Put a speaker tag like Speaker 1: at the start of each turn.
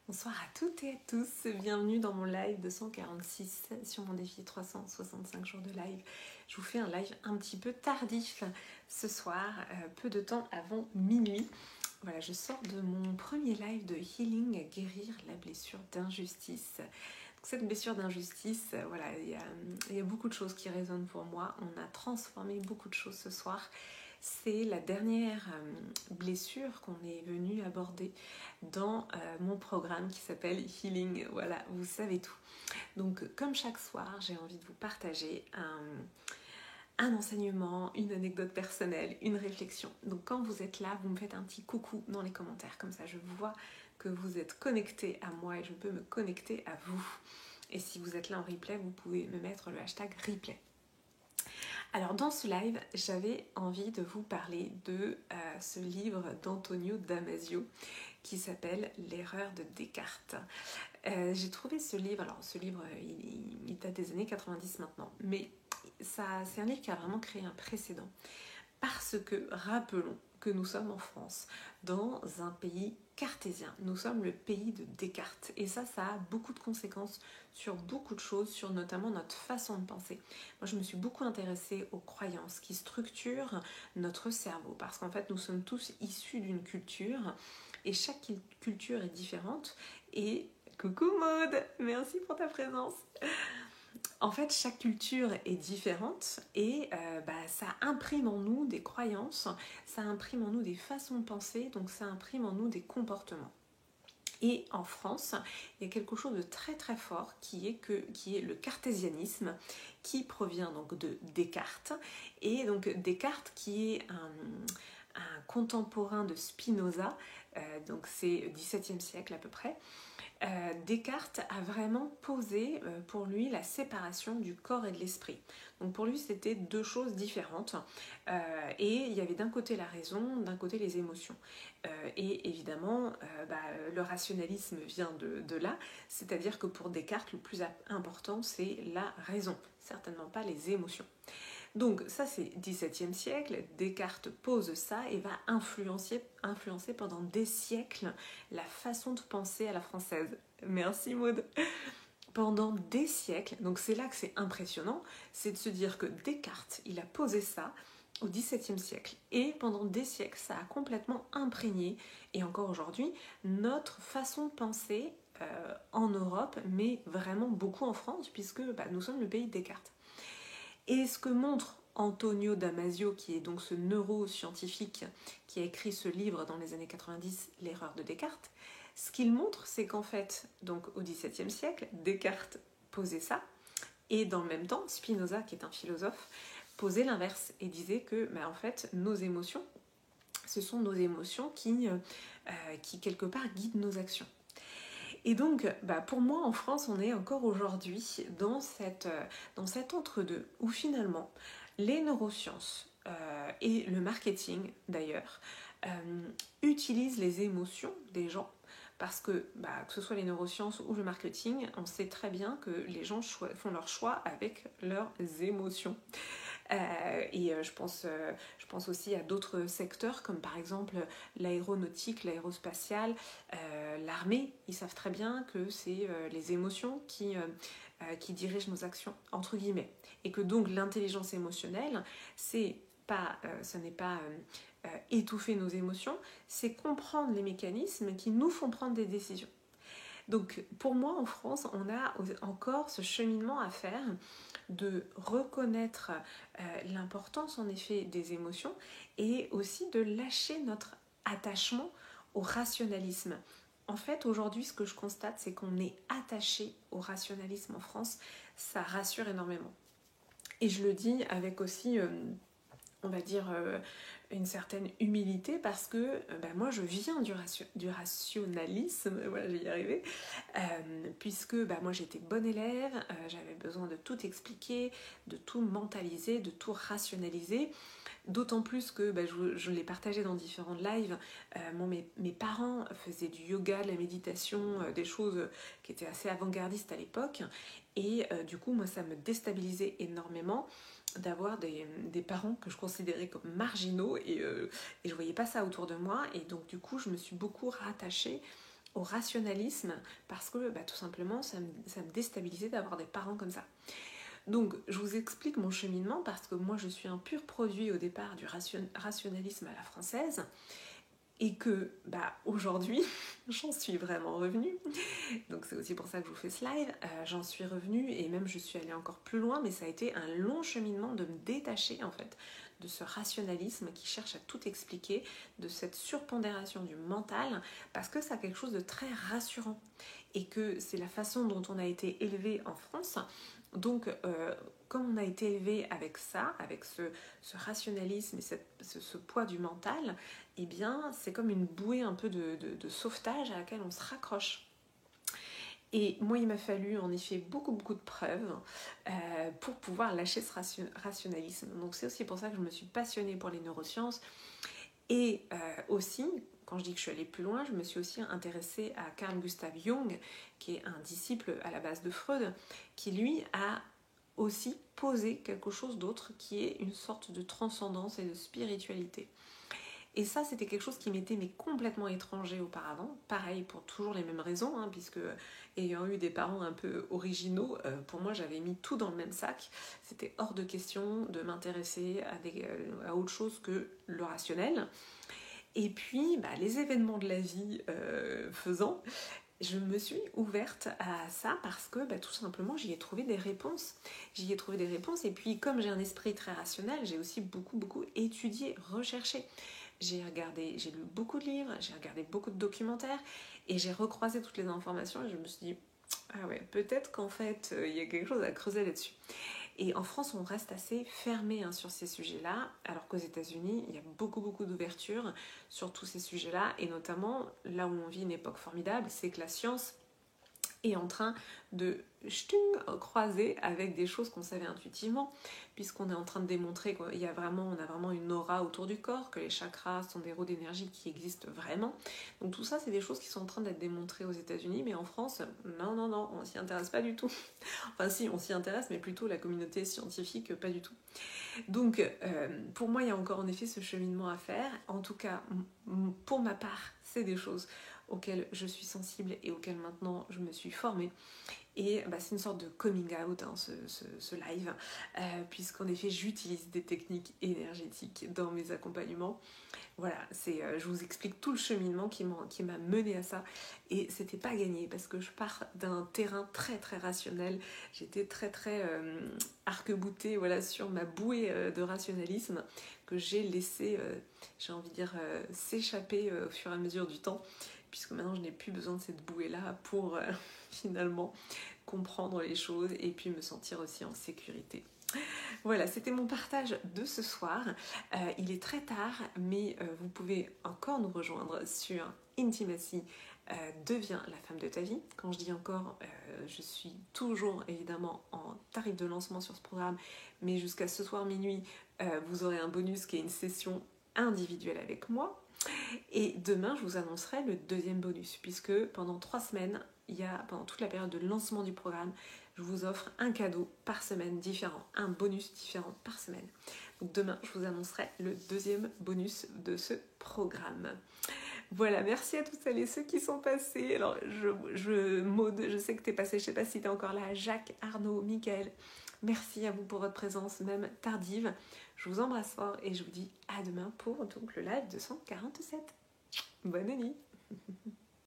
Speaker 1: Bonsoir à toutes et à tous, bienvenue dans mon live 246 sur mon défi 365 jours de live. Je vous fais un live un petit peu tardif ce soir, peu de temps avant minuit. Voilà, je sors de mon premier live de healing, guérir la blessure d'injustice. Donc, cette blessure d'injustice, voilà, il y a beaucoup de choses qui résonnent pour moi. On a transformé beaucoup de choses ce soir. C'est la dernière blessure qu'on est venu aborder dans mon programme qui s'appelle Healing. Voilà, vous savez tout. Donc, comme chaque soir, j'ai envie de vous partager un enseignement, une anecdote personnelle, une réflexion. Donc, quand vous êtes là, vous me faites un petit coucou dans les commentaires. Comme ça, je vois que vous êtes connectés à moi et je peux me connecter à vous. Et si vous êtes là en replay, vous pouvez me mettre le hashtag replay. Alors dans ce live, j'avais envie de vous parler de ce livre d'Antonio Damasio qui s'appelle L'erreur de Descartes. J'ai trouvé ce livre, alors ce livre il date des années 90 maintenant, mais c'est un livre qui a vraiment créé un précédent. Parce que, rappelons que nous sommes en France, dans un pays cartésien. Nous sommes le pays de Descartes. Et ça a beaucoup de conséquences sur beaucoup de choses, sur notamment notre façon de penser. Moi, je me suis beaucoup intéressée aux croyances qui structurent notre cerveau. Parce qu'en fait, nous sommes tous issus d'une culture. Et chaque culture est différente. Et coucou Maude, merci pour ta présence. En fait, chaque culture est différente et ça imprime en nous des croyances, ça imprime en nous des façons de penser, donc ça imprime en nous des comportements. Et en France, il y a quelque chose de très très fort qui est le cartésianisme, qui provient donc de Descartes. Et donc Descartes qui est un contemporain de Spinoza, donc c'est 17e siècle à peu près. Descartes a vraiment posé pour lui la séparation du corps et de l'esprit. Donc pour lui, c'était deux choses différentes. Et il y avait d'un côté la raison, d'un côté les émotions. Et évidemment, le rationalisme vient de là. C'est-à-dire que pour Descartes, le plus important, c'est la raison, certainement pas les émotions. Donc ça c'est 17e siècle, Descartes pose ça et va influencer pendant des siècles la façon de penser à la française. Merci Maud. Pendant des siècles, donc c'est là que c'est impressionnant, c'est de se dire que Descartes, il a posé ça au XVIIe siècle et pendant des siècles, ça a complètement imprégné, et encore aujourd'hui, notre façon de penser en Europe, mais vraiment beaucoup en France, puisque nous sommes le pays de Descartes. Et ce que montre Antonio Damasio, qui est donc ce neuroscientifique qui a écrit ce livre dans les années 90, L'erreur de Descartes, ce qu'il montre, c'est qu'en fait, donc au XVIIe siècle, Descartes posait ça, et dans le même temps, Spinoza, qui est un philosophe, posait l'inverse et disait que, en fait, nos émotions, ce sont nos émotions qui quelque part, guident nos actions. Et donc, pour moi, en France, on est encore aujourd'hui dans cet entre-deux, où finalement, les neurosciences et le marketing, d'ailleurs, utilisent les émotions des gens, parce que ce soit les neurosciences ou le marketing, on sait très bien que les gens font leur choix avec leurs émotions. Je pense aussi à d'autres secteurs comme par exemple l'aéronautique, l'aérospatiale, l'armée. Ils savent très bien que c'est les émotions qui dirigent nos actions, entre guillemets. Et que donc l'intelligence émotionnelle, ce n'est pas étouffer nos émotions, c'est comprendre les mécanismes qui nous font prendre des décisions. Donc pour moi en France, on a encore ce cheminement à faire de reconnaître l'importance en effet des émotions et aussi de lâcher notre attachement au rationalisme. En fait, aujourd'hui, ce que je constate, c'est qu'on est attaché au rationalisme en France. Ça rassure énormément. Et je le dis avec aussi, on va dire, une certaine humilité parce que moi je viens du rationalisme, voilà, je vais y arriver, puisque moi j'étais bonne élève, j'avais besoin de tout expliquer, de tout mentaliser, de tout rationaliser, d'autant plus que je l'ai partagé dans différents lives. Mes parents faisaient du yoga, de la méditation, des choses qui étaient assez avant-gardistes à l'époque, et du coup moi ça me déstabilisait énormément d'avoir des parents que je considérais comme marginaux et je voyais pas ça autour de moi, et donc du coup je me suis beaucoup rattachée au rationalisme parce que tout simplement ça me déstabilisait d'avoir des parents comme ça. Donc je vous explique mon cheminement parce que moi je suis un pur produit au départ du rationalisme à la française et que aujourd'hui j'en suis vraiment revenue. Donc c'est aussi pour ça que je vous fais ce live. J'en suis revenue et même je suis allée encore plus loin, mais ça a été un long cheminement de me détacher en fait de ce rationalisme qui cherche à tout expliquer, de cette surpondération du mental, parce que ça a quelque chose de très rassurant et que c'est la façon dont on a été élevé en France. Donc comme on a été élevé avec ça, avec ce rationalisme et ce poids du mental, eh bien c'est comme une bouée un peu de sauvetage à laquelle on se raccroche. Et moi, il m'a fallu en effet beaucoup de preuves pour pouvoir lâcher ce rationalisme. Donc c'est aussi pour ça que je me suis passionnée pour les neurosciences. Et aussi, quand je dis que je suis allée plus loin, je me suis aussi intéressée à Carl Gustav Jung, qui est un disciple à la base de Freud, qui lui a aussi posé quelque chose d'autre, qui est une sorte de transcendance et de spiritualité. Et ça, c'était quelque chose qui m'était complètement étranger auparavant. Pareil, pour toujours les mêmes raisons, puisque ayant eu des parents un peu originaux, pour moi, j'avais mis tout dans le même sac. C'était hors de question de m'intéresser à autre chose que le rationnel. Et puis, les événements de la vie faisant, je me suis ouverte à ça parce que tout simplement j'y ai trouvé des réponses. Et puis comme j'ai un esprit très rationnel, j'ai aussi beaucoup étudié, recherché. J'ai lu beaucoup de livres, j'ai regardé beaucoup de documentaires et j'ai recroisé toutes les informations et je me suis dit ah ouais, peut-être qu'en fait il y a quelque chose à creuser là-dessus. Et en France, on reste assez fermé sur ces sujets-là, alors qu'aux États-Unis, il y a beaucoup d'ouverture sur tous ces sujets-là, et notamment là où on vit une époque formidable, c'est que la science est en train de croiser avec des choses qu'on savait intuitivement, puisqu'on est en train de démontrer qu'on a vraiment une aura autour du corps, que les chakras sont des roues d'énergie qui existent vraiment. Donc tout ça, c'est des choses qui sont en train d'être démontrées aux États-Unis, mais en France, non, on s'y intéresse pas du tout. Enfin si, on s'y intéresse, mais plutôt la communauté scientifique, pas du tout. Donc pour moi, il y a encore en effet ce cheminement à faire. En tout cas, pour ma part, c'est des choses auxquelles je suis sensible et auxquelles maintenant je me suis formée. Et c'est une sorte de coming out, ce live, puisqu'en effet j'utilise des techniques énergétiques dans mes accompagnements. Voilà, je vous explique tout le cheminement qui m'a mené à ça. Et c'était pas gagné parce que je pars d'un terrain très rationnel. J'étais très arc-boutée sur ma bouée de rationalisme que j'ai laissé, j'ai envie de dire, s'échapper au fur et à mesure du temps, puisque maintenant je n'ai plus besoin de cette bouée-là pour finalement comprendre les choses et puis me sentir aussi en sécurité. Voilà, c'était mon partage de ce soir. Il est très tard, mais vous pouvez encore nous rejoindre sur Intimacy devient la femme de ta vie. Quand je dis encore, je suis toujours évidemment en tarif de lancement sur ce programme, mais jusqu'à ce soir minuit, vous aurez un bonus qui est une session individuelle avec moi. Et demain, je vous annoncerai le deuxième bonus, puisque pendant 3 semaines, pendant toute la période de lancement du programme, je vous offre un cadeau par semaine différent, un bonus différent par semaine. Donc demain, je vous annoncerai le deuxième bonus de ce programme. Voilà, merci à toutes celles et ceux qui sont passés. Alors, Maud, je sais que tu es passé, je ne sais pas si tu es encore là, Jacques, Arnaud, Mickaël, merci à vous pour votre présence, même tardive. Je vous embrasse fort et je vous dis à demain pour donc, le live 247. Bonne nuit.